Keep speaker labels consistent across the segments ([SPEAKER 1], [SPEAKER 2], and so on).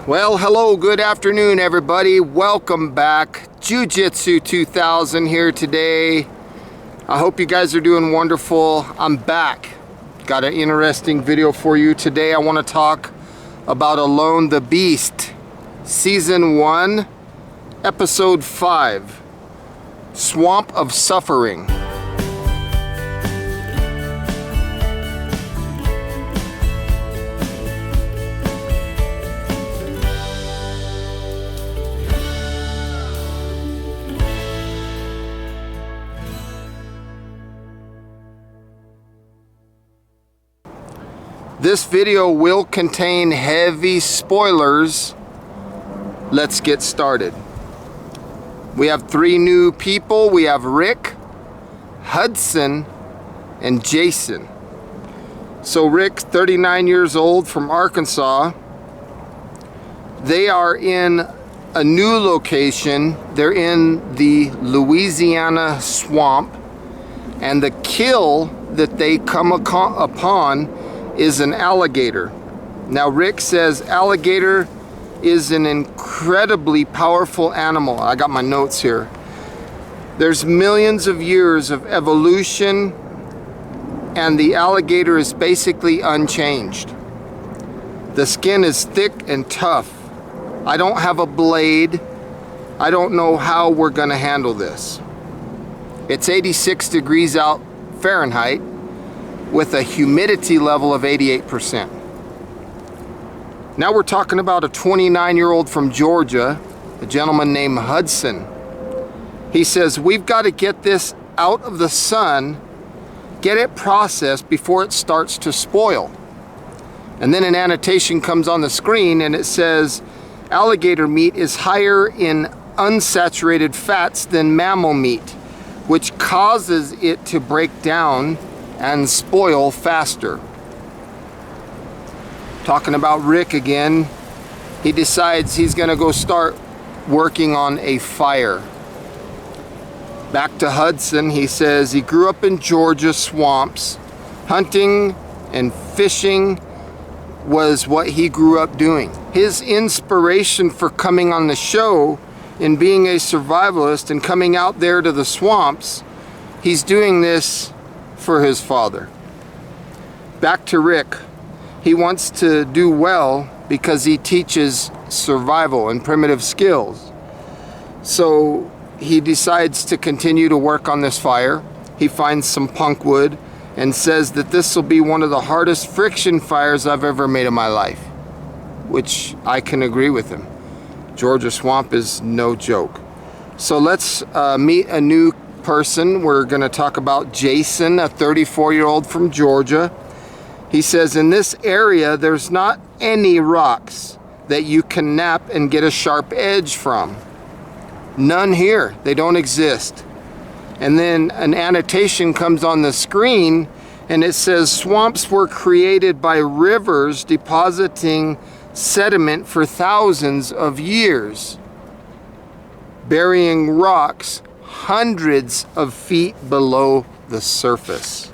[SPEAKER 1] Well, hello, good afternoon, everybody. Welcome back. Jiu-Jitsu 2000 here today. I hope you guys are doing wonderful. I'm back. Got an interesting video for you today. I want to talk about Alone the Beast, Season 1, Episode 5, Swamp of Suffering. This video will contain heavy spoilers. Let's get started. We have three new people. We have Rick, Hudson, and Jason. So Rick's 39 years old from Arkansas. They are in a new location. They're in the Louisiana swamp, and the kill that they come upon is an alligator. Now Rick says alligator is an incredibly powerful animal. I got my notes here. There's millions of years of evolution, and the alligator is basically unchanged. The skin is thick and tough. I don't have a blade. I don't know how we're gonna handle this. It's 86 degrees out Fahrenheit with a humidity level of 88%. Now we're talking about a 29-year-old from Georgia, a gentleman named Hudson. He says, we've got to get this out of the sun, get it processed before it starts to spoil. And then an annotation comes on the screen and it says, alligator meat is higher in unsaturated fats than mammal meat, which causes it to break down and spoil faster. Talking about Rick again, he decides he's gonna go start working on a fire. Back to Hudson, he says he grew up in Georgia swamps. Hunting and fishing was what he grew up doing. His inspiration for coming on the show and being a survivalist and coming out there to the swamps, he's doing this for his father. Back to Rick. He wants to do well because he teaches survival and primitive skills. So he decides to continue to work on this fire. He finds some punk wood and says that this will be one of the hardest friction fires I've ever made in my life, which I can agree with him. Georgia swamp is no joke. So let's meet a new person. We're going to talk about Jason, a 34-year-old from Georgia. He says in this area there's not any rocks that you can nap and get a sharp edge from. None here. They don't exist. And then an annotation comes on the screen and it says swamps were created by rivers depositing sediment for thousands of years, burying rocks hundreds of feet below the surface.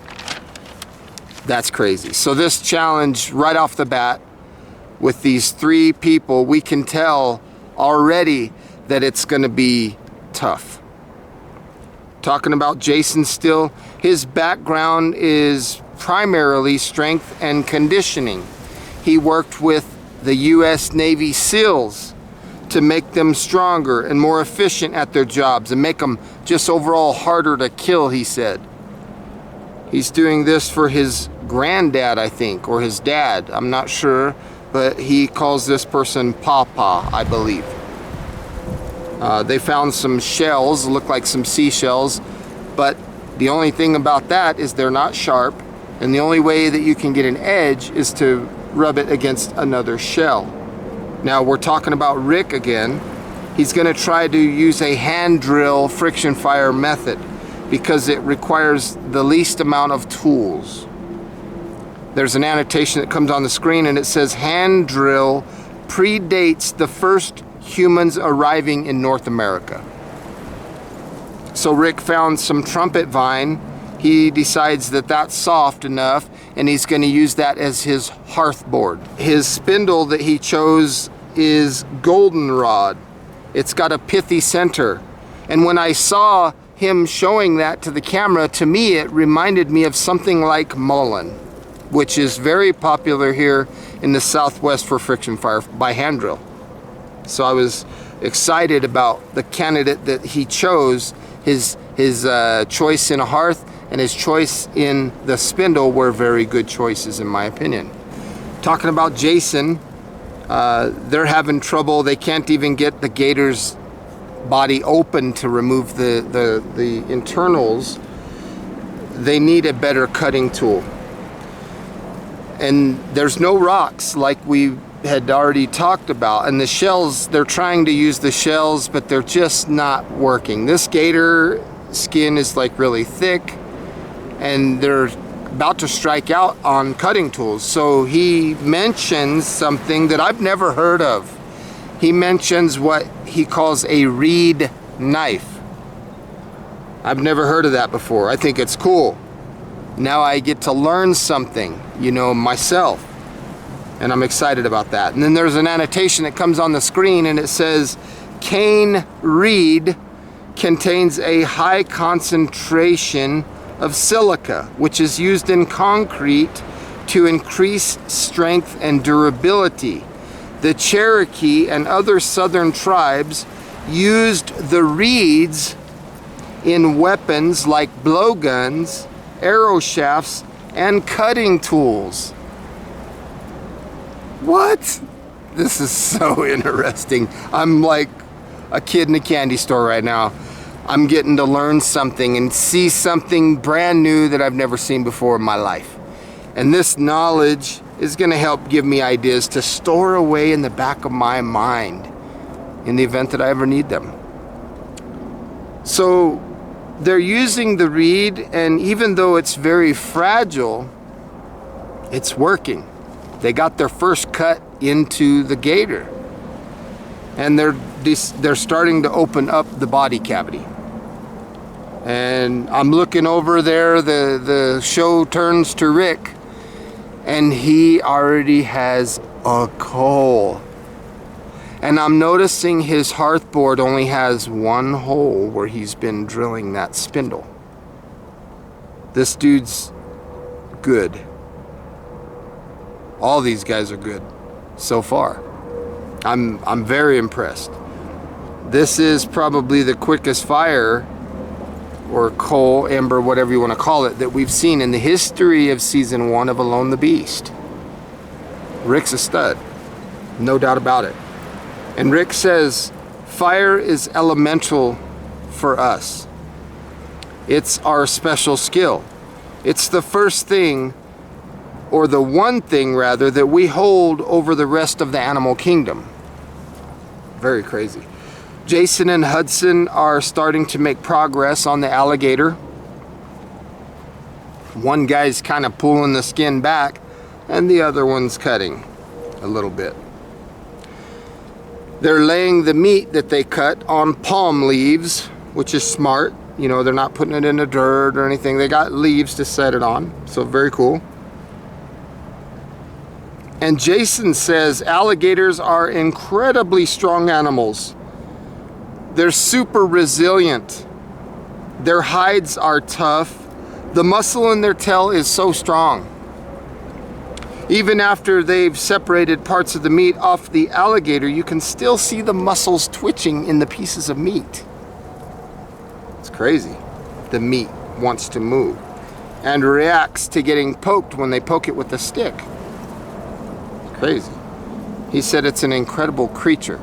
[SPEAKER 1] That's crazy. So this challenge right off the bat with these three people, we can tell already that it's going to be tough. Talking about Jason still, his background is primarily strength and conditioning. He worked with the U.S. Navy SEALs to make them stronger and more efficient at their jobs and make them just overall harder to kill, he said. He's doing this for his granddad, I think, or his dad. I'm not sure, but he calls this person Papa, I believe. They found some shells, look like some seashells, but the only thing about that is they're not sharp, and the only way that you can get an edge is to rub it against another shell. Now we're talking about Rick again. He's going to try to use a hand drill friction fire method because it requires the least amount of tools. There's an annotation that comes on the screen and it says hand drill predates the first humans arriving in North America. So Rick found some trumpet vine. He decides that that's soft enough and he's going to use that as his hearth board. His spindle that he chose is goldenrod. It's got a pithy center. And when I saw him showing that to the camera, to me it reminded me of something like mullen, which is very popular here in the Southwest for friction fire by hand drill. So I was excited about the candidate that he chose. His choice in a hearth and his choice in the spindle were very good choices in my opinion. Talking about Jason, they're having trouble. They can't even get the gator's body open to remove the internals. They need a better cutting tool. And there's no rocks like we had already talked about. And the shells, they're trying to use the shells, but they're just not working. This gator skin is like really thick, and they're about to strike out on cutting tools. So he mentions something that I've never heard of. He mentions what he calls a reed knife. I've never heard of that before. I think it's cool. Now I get to learn something, you know, myself. And I'm excited about that. And then there's an annotation that comes on the screen and it says, cane reed contains a high concentration of silica, which is used in concrete to increase strength and durability. The Cherokee and other southern tribes used the reeds in weapons like blowguns, arrow shafts, and cutting tools. What? This is so interesting. I'm like a kid in a candy store right now. I'm getting to learn something and see something brand new that I've never seen before in my life. And this knowledge is going to help give me ideas to store away in the back of my mind in the event that I ever need them. So they're using the reed, and even though it's very fragile, it's working. They got their first cut into the gator, and they're starting to open up the body cavity. And I'm looking over there, the show turns to Rick, and he already has a coal. And I'm noticing his hearthboard only has one hole where he's been drilling that spindle. This dude's good. All these guys are good so far. I'm very impressed. This is probably the quickest fire, or coal, ember, whatever you want to call it, that we've seen in the history of season 1 of Alone the Beast. Rick's a stud, no doubt about it. And Rick says, fire is elemental for us. It's our special skill. It's the first thing, or the one thing rather, that we hold over the rest of the animal kingdom. Very crazy. Jason and Hudson are starting to make progress on the alligator. One guy's kind of pulling the skin back, and the other one's cutting a little bit. They're laying the meat that they cut on palm leaves, which is smart. You know, they're not putting it in the dirt or anything. They got leaves to set it on, so very cool. And Jason says alligators are incredibly strong animals. They're super resilient. Their hides are tough. The muscle in their tail is so strong. Even after they've separated parts of the meat off the alligator, you can still see the muscles twitching in the pieces of meat. It's crazy. The meat wants to move and reacts to getting poked when they poke it with a stick. Crazy. He said it's an incredible creature.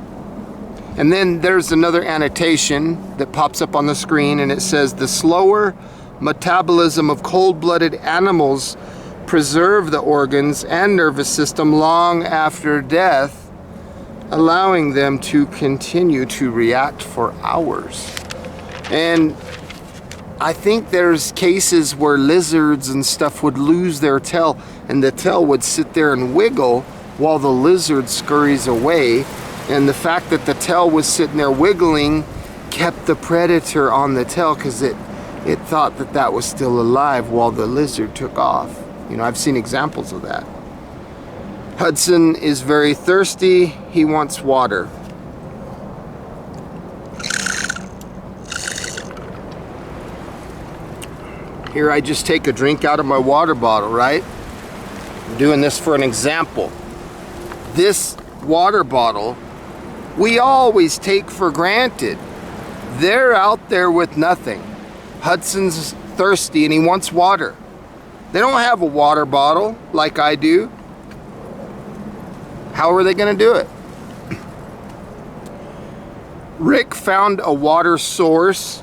[SPEAKER 1] And then there's another annotation that pops up on the screen, and it says the slower metabolism of cold-blooded animals preserve the organs and nervous system long after death, allowing them to continue to react for hours. And I think there's cases where lizards and stuff would lose their tail, and the tail would sit there and wiggle while the lizard scurries away. And the fact that the tail was sitting there wiggling kept the predator on the tail, because it thought that that was still alive while the lizard took off. You know, I've seen examples of that. Hudson is very thirsty. He wants water. Here I just take a drink out of my water bottle, right? I'm doing this for an example. This water bottle, we always take for granted. They're out there with nothing. Hudson's thirsty and he wants water. They don't have a water bottle like I do. How are they going to do it? Rick found a water source,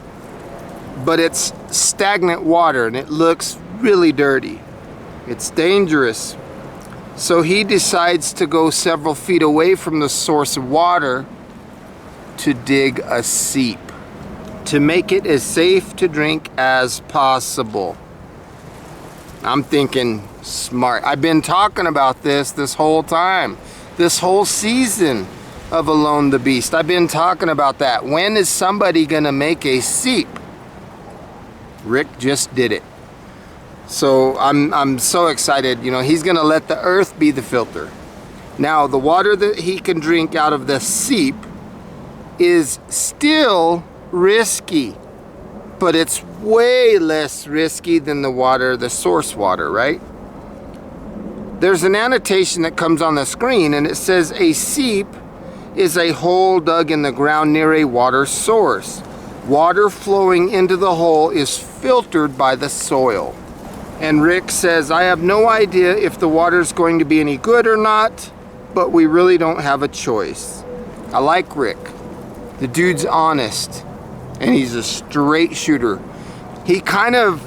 [SPEAKER 1] but it's stagnant water and it looks really dirty. It's dangerous. So he decides to go several feet away from the source of water to dig a seep, to make it as safe to drink as possible. I'm thinking smart. I've been talking about this whole time, this whole season of Alone the Beast. I've been talking about that. When is somebody gonna make a seep? Rick just did it. So I'm so excited. You know, he's gonna let the earth be the filter. Now the water that he can drink out of the seep is still risky, but it's way less risky than the water, the source water, right? There's an annotation that comes on the screen and it says a seep is a hole dug in the ground near a water source. Water flowing into the hole is filtered by the soil. And Rick says, I have no idea if the water's going to be any good or not, but we really don't have a choice. I like Rick. The dude's honest and he's a straight shooter. He kind of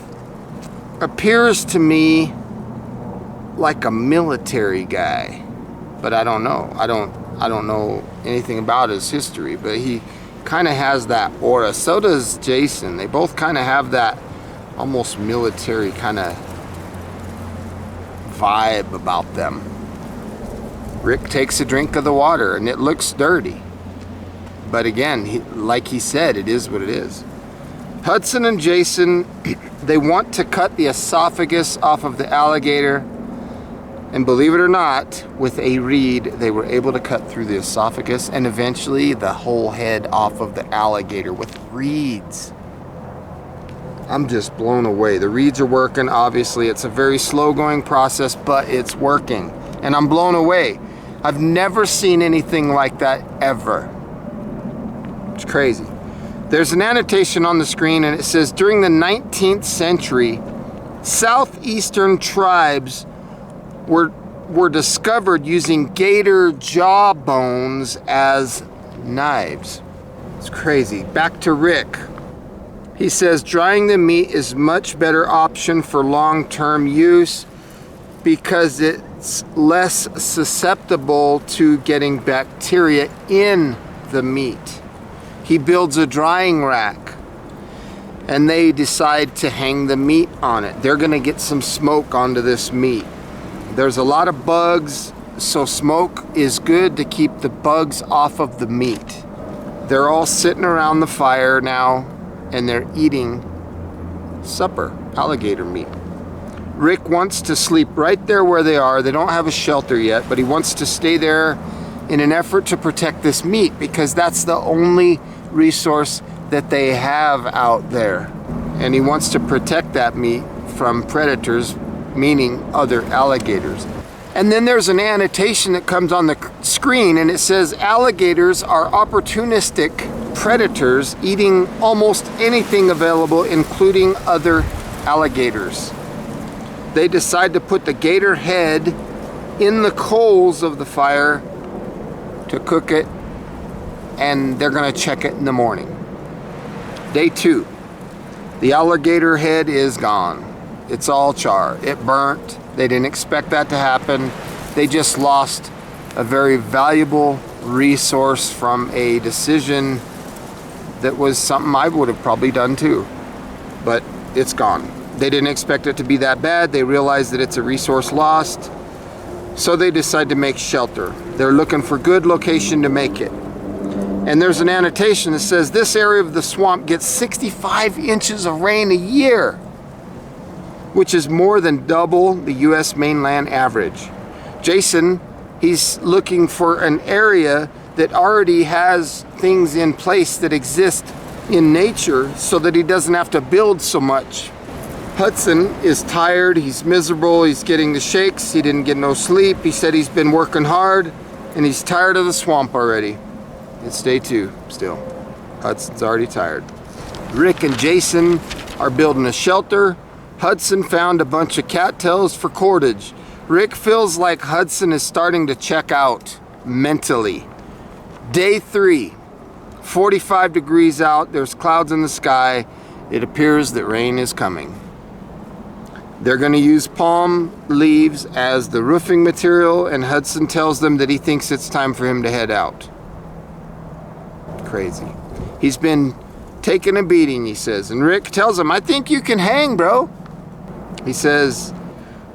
[SPEAKER 1] appears to me like a military guy, but I don't know. I don't know anything about his history, but he kind of has that aura. So does Jason. They both kind of have that almost military kind of vibe about them. Rick takes a drink of the water and it looks dirty, but again, like he said, it is what it is. Hudson and Jason, they want to cut the esophagus off of the alligator, and believe it or not, with a reed they were able to cut through the esophagus and eventually the whole head off of the alligator with reeds. I'm just blown away. The reeds are working. Obviously it's a very slow going process, but it's working and I'm blown away. I've never seen anything like that ever. It's crazy. There's an annotation on the screen and it says, during the 19th century, southeastern tribes were discovered using gator jaw bones as knives. It's crazy. Back to Rick. He says drying the meat is much better option for long-term use because it's less susceptible to getting bacteria in the meat. He builds a drying rack and they decide to hang the meat on it. They're gonna get some smoke onto this meat. There's a lot of bugs, so smoke is good to keep the bugs off of the meat. They're all sitting around the fire now and they're eating supper, alligator meat. Rick wants to sleep right there where they are. They don't have a shelter yet, but he wants to stay there in an effort to protect this meat because that's the only resource that they have out there. And he wants to protect that meat from predators, meaning other alligators. And then there's an annotation that comes on the screen and it says alligators are opportunistic predators eating almost anything available, including other alligators. They decide to put the gator head in the coals of the fire to cook it, and they're gonna check it in the morning. Day 2, the alligator head is gone. It's all char. It burnt. They didn't expect that to happen. They just lost a very valuable resource from a decision that was something I would have probably done too, but it's gone. They didn't expect it to be that bad. They realized that it's a resource lost, so they decide to make shelter. They're looking for good location to make it. And there's an annotation that says this area of the swamp gets 65 inches of rain a year, which is more than double the US mainland average. Jason He's looking for an area that already has things in place that exist in nature so that he doesn't have to build so much. Hudson is tired, he's miserable, he's getting the shakes, he didn't get no sleep. He said he's been working hard and he's tired of the swamp already. It's day 2 still. Hudson's already tired. Rick and Jason are building a shelter. Hudson found a bunch of cattails for cordage. Rick feels like Hudson is starting to check out mentally. Day 3, 45 degrees out, there's clouds in the sky. It appears that rain is coming. They're going to use palm leaves as the roofing material, and Hudson tells them that he thinks it's time for him to head out. Crazy. He's been taking a beating, he says, and Rick tells him, I think you can hang, bro. He says,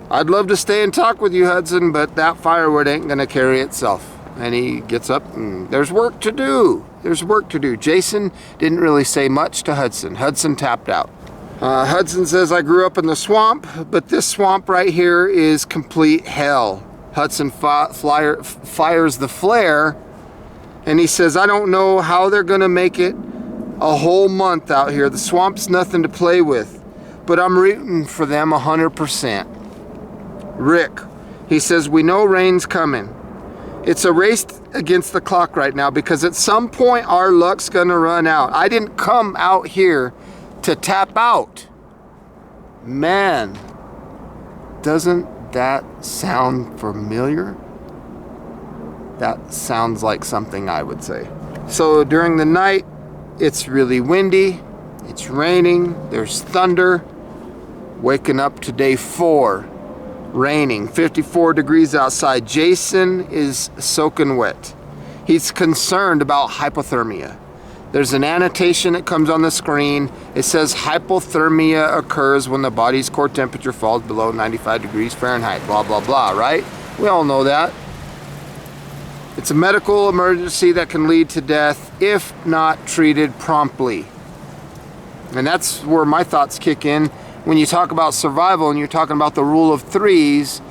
[SPEAKER 1] I'd love to stay and talk with you, Hudson, but that firewood ain't going to carry itself. And he gets up and there's work to do. There's work to do. Jason didn't really say much to Hudson. Hudson tapped out. Hudson says, I grew up in the swamp, but this swamp right here is complete hell. Hudson fires the flare, and he says, I don't know how they're going to make it a whole month out here. The swamp's nothing to play with, but I'm rooting for them 100%. Rick, he says, we know rain's coming. It's a race against the clock right now because at some point our luck's going to run out. I didn't come out here to tap out. Man, doesn't that sound familiar? That sounds like something I would say. So during the night, it's really windy, it's raining, there's thunder. Waking up to day 4, raining, 54 degrees outside. Jason is soaking wet. He's concerned about hypothermia. There's an annotation that comes on the screen. It says hypothermia occurs when the body's core temperature falls below 95 degrees Fahrenheit, blah, blah, blah, right? We all know that. It's a medical emergency that can lead to death if not treated promptly. And that's where my thoughts kick in. When you talk about survival and you're talking about the rule of 3s,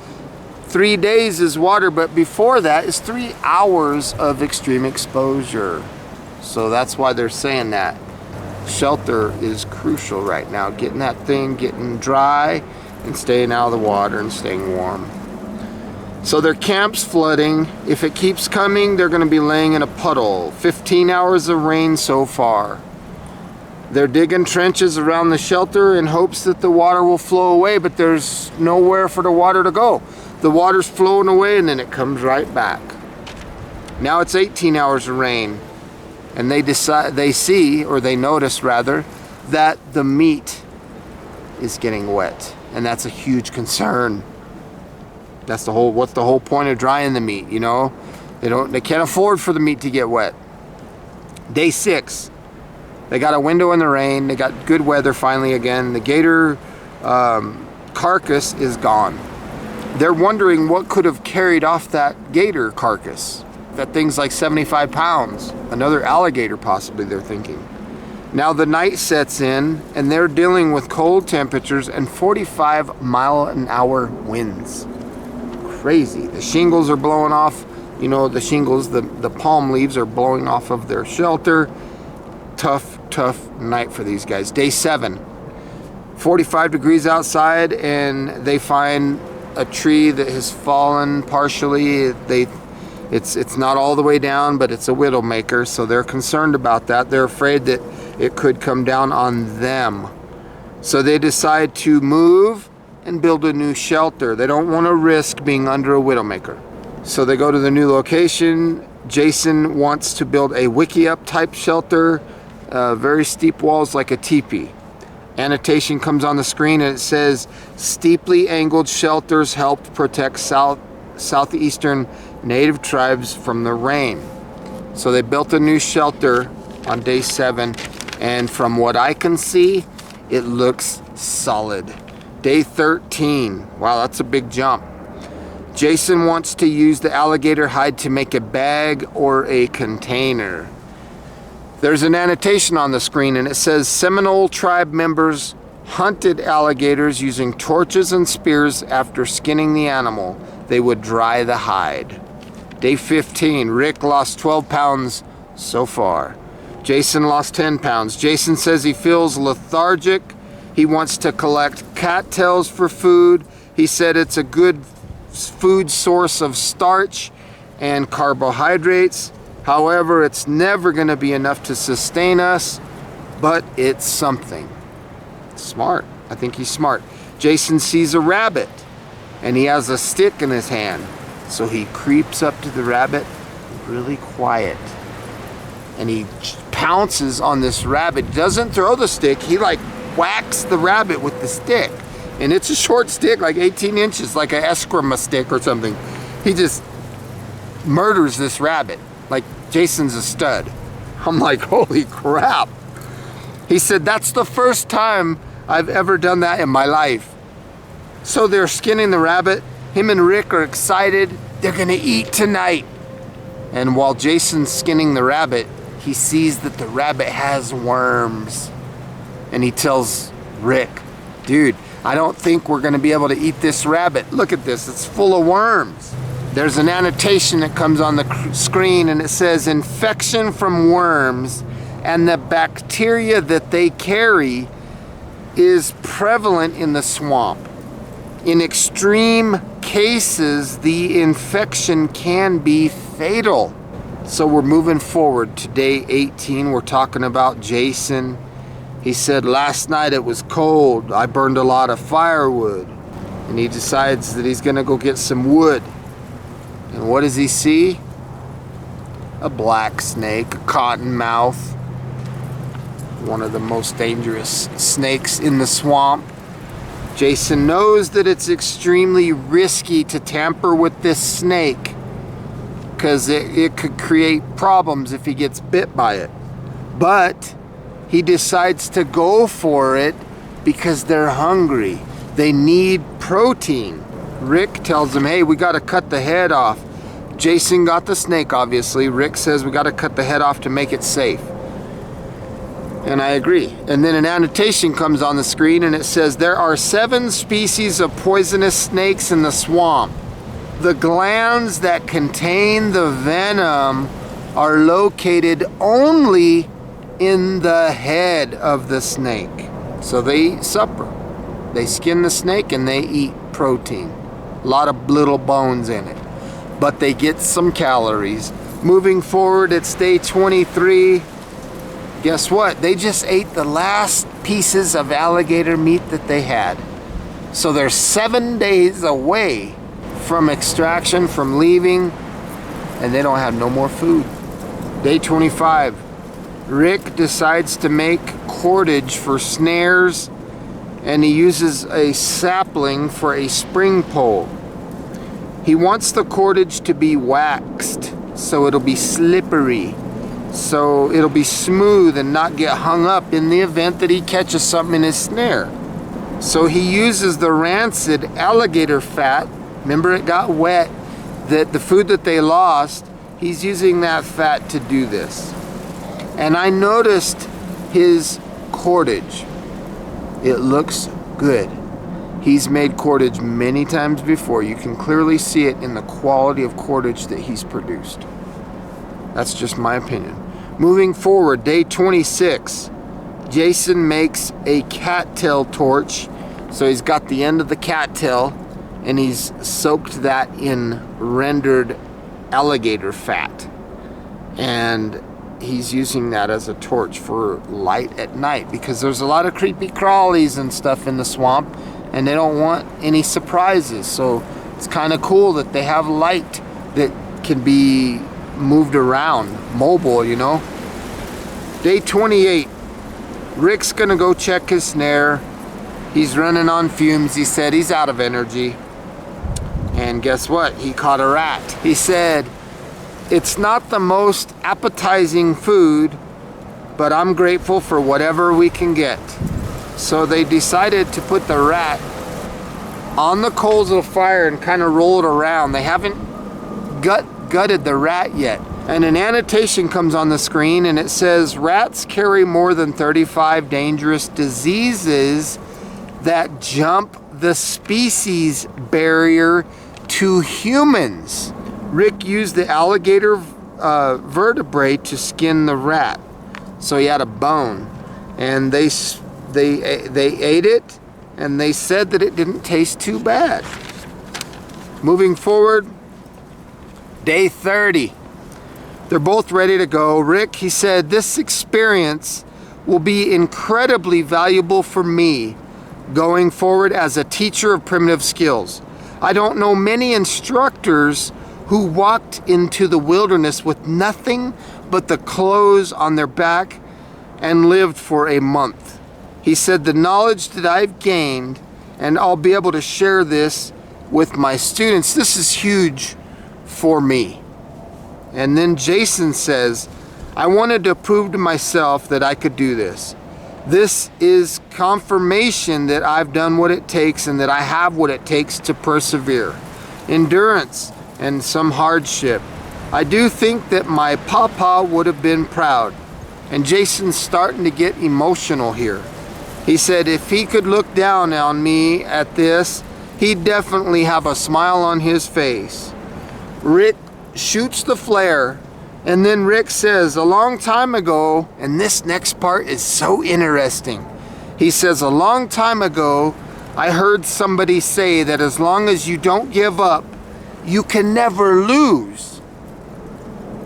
[SPEAKER 1] 3 days is water, but before that is 3 hours of extreme exposure. So that's why they're saying that. Shelter is crucial right now. Getting that thing getting dry and staying out of the water and staying warm. So their camp's flooding. If it keeps coming, they're going to be laying in a puddle. 15 hours of rain so far. They're digging trenches around the shelter in hopes that the water will flow away, but there's nowhere for the water to go. The water's flowing away and then it comes right back. Now it's 18 hours of rain, and they notice rather, that the meat is getting wet, and that's a huge concern. That's what's the whole point of drying the meat, you know? They can't afford for the meat to get wet. Day 6. They got a window in the rain. They got good weather finally again. The gator carcass is gone. They're wondering what could have carried off that gator carcass. That thing's like 75 pounds. Another alligator possibly, they're thinking. Now the night sets in and they're dealing with cold temperatures and 45-mile-an-hour winds. Crazy. The shingles are blowing off. You know, the shingles, the palm leaves are blowing off of their shelter. Tough night for these guys. Day 7, 45 degrees outside, and they find a tree that has fallen partially. It's not all the way down, but it's a widowmaker, so they're concerned about that. They're afraid that it could come down on them. So they decide to move and build a new shelter. They don't want to risk being under a widowmaker. So they go to the new location. Jason wants to build a wiki-up type shelter. Very steep walls like a teepee. Annotation comes on the screen and it says, steeply angled shelters help protect southeastern native tribes from the rain. So they built a new shelter on day 7, and from what I can see, it looks solid. Day 13, wow, that's a big jump. Jason wants to use the alligator hide to make a bag or a container. There's an annotation on the screen and it says Seminole tribe members hunted alligators using torches and spears. After skinning the animal, they would dry the hide. Day 15, Rick lost 12 pounds so far. Jason lost 10 pounds. Jason says he feels lethargic. He wants to collect cattails for food. He said it's a good food source of starch and carbohydrates. However, it's never going to be enough to sustain us, but it's something. Smart. I think he's smart. Jason sees a rabbit and he has a stick in his hand. So he creeps up to the rabbit really quiet and he pounces on this rabbit. He doesn't throw the stick, he like whacks the rabbit with the stick. And it's a short stick, like 18 inches, like an Eskrima stick or something. He just murders this rabbit. Like, Jason's a stud. I'm like, holy crap. He said, that's the first time I've ever done that in my life. So they're skinning the rabbit. Him and Rick are excited. They're gonna eat tonight. And while Jason's skinning the rabbit, he sees that the rabbit has worms. And he tells Rick, dude, I don't think we're gonna be able to eat this rabbit. Look at this, it's full of worms. There's an annotation that comes on the screen and it says, infection from worms and the bacteria that they carry is prevalent in the swamp. In extreme cases, the infection can be fatal. So we're moving forward to day 18. We're talking about Jason. He said, last night it was cold. I burned a lot of firewood. And he decides that he's gonna go get some wood. And what does he see? A black snake, a cottonmouth. One of the most dangerous snakes in the swamp. Jason knows that it's extremely risky to tamper with this snake because it could create problems if he gets bit by it. But he decides to go for it because they're hungry. They need protein. Rick tells him, hey, we got to cut the head off. Jason got the snake, obviously. Rick says we got to cut the head off to make it safe. And I agree. And then an annotation comes on the screen and it says, there are 7 species of poisonous snakes in the swamp. The glands that contain the venom are located only in the head of the snake. So they eat supper. They skin the snake and they eat protein. A lot of little bones in it. But they get some calories. Moving forward, it's day 23. Guess what? They just ate the last pieces of alligator meat that they had. So they're 7 days away from extraction, from leaving, and they don't have no more food. Day 25. Rick decides to make cordage for snares, and he uses a sapling for a spring pole. He wants the cordage to be waxed, so it'll be slippery. So it'll be smooth and not get hung up in the event that he catches something in his snare. So he uses the rancid alligator fat. Remember, it got wet, that the food that they lost, he's using that fat to do this. And I noticed his cordage. It looks good. He's made cordage many times before. You can clearly see it in the quality of cordage that he's produced. That's just my opinion. Moving forward, day 26, Jason makes a cattail torch. So he's got the end of the cattail and he's soaked that in rendered alligator fat. And he's using that as a torch for light at night because there's a lot of creepy crawlies and stuff in the swamp and they don't want any surprises. So it's kind of cool that they have light that can be moved around, mobile, you know. Day 28, Rick's gonna go check his snare. He's running on fumes. He said he's out of energy. And guess what? He caught a rat. He said, it's not the most appetizing food, but I'm grateful for whatever we can get. So they decided to put the rat on the coals of fire and kind of roll it around. They haven't gutted the rat yet. And an annotation comes on the screen and it says, rats carry more than 35 dangerous diseases that jump the species barrier to humans. Rick used the alligator vertebrae to skin the rat. So he had a bone. And they ate it, and they said that it didn't taste too bad. Moving forward, day 30. They're both ready to go. Rick, he said, this experience will be incredibly valuable for me going forward as a teacher of primitive skills. I don't know many instructors who walked into the wilderness with nothing but the clothes on their back and lived for a month. He said, the knowledge that I've gained, and I'll be able to share this with my students, this is huge for me. And then Jason says, I wanted to prove to myself that I could do this. This is confirmation that I've done what it takes and that I have what it takes to persevere. Endurance and some hardship. I do think that my papa would have been proud. And Jason's starting to get emotional here. He said if he could look down on me at this, he'd definitely have a smile on his face. Rick shoots the flare, and then Rick says, a long time ago, and this next part is so interesting. He says, a long time ago, I heard somebody say that as long as you don't give up, you can never lose.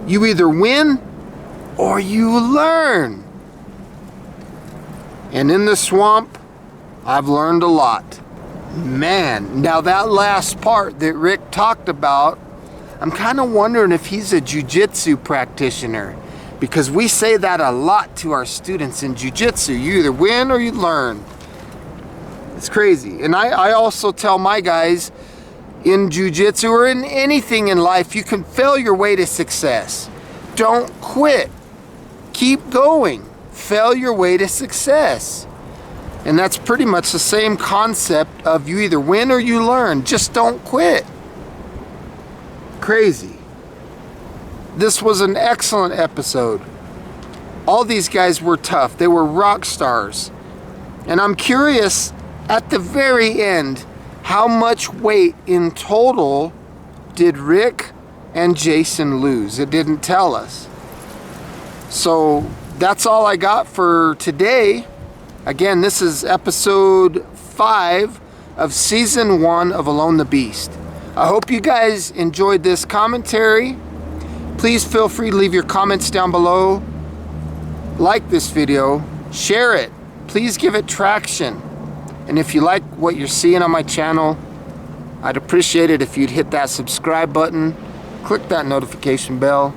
[SPEAKER 1] You either win or you learn. And in the swamp, I've learned a lot. Man, now that last part that Rick talked about, I'm kind of wondering if he's a jiu-jitsu practitioner, because we say that a lot to our students in jiu-jitsu. You either win or you learn. It's crazy. And I also tell my guys in jiu-jitsu or in anything in life, you can fail your way to success. Don't quit. Keep going. Fail your way to success. And that's pretty much the same concept of you either win or you learn. Just don't quit. Crazy. This was an excellent episode. All these guys were tough. They were rock stars. And I'm curious, at the very end, how much weight in total did Rick and Jason lose? It didn't tell us. So that's all I got for today. Again, this is episode 5 of season 1 of Alone the Beast. I hope you guys enjoyed this commentary. Please feel free to leave your comments down below. Like this video, share it. Please give it traction. And if you like what you're seeing on my channel, I'd appreciate it if you'd hit that subscribe button, click that notification bell.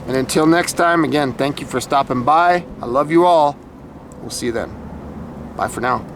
[SPEAKER 1] And until next time, again, thank you for stopping by. I love you all. We'll see you then. Bye for now.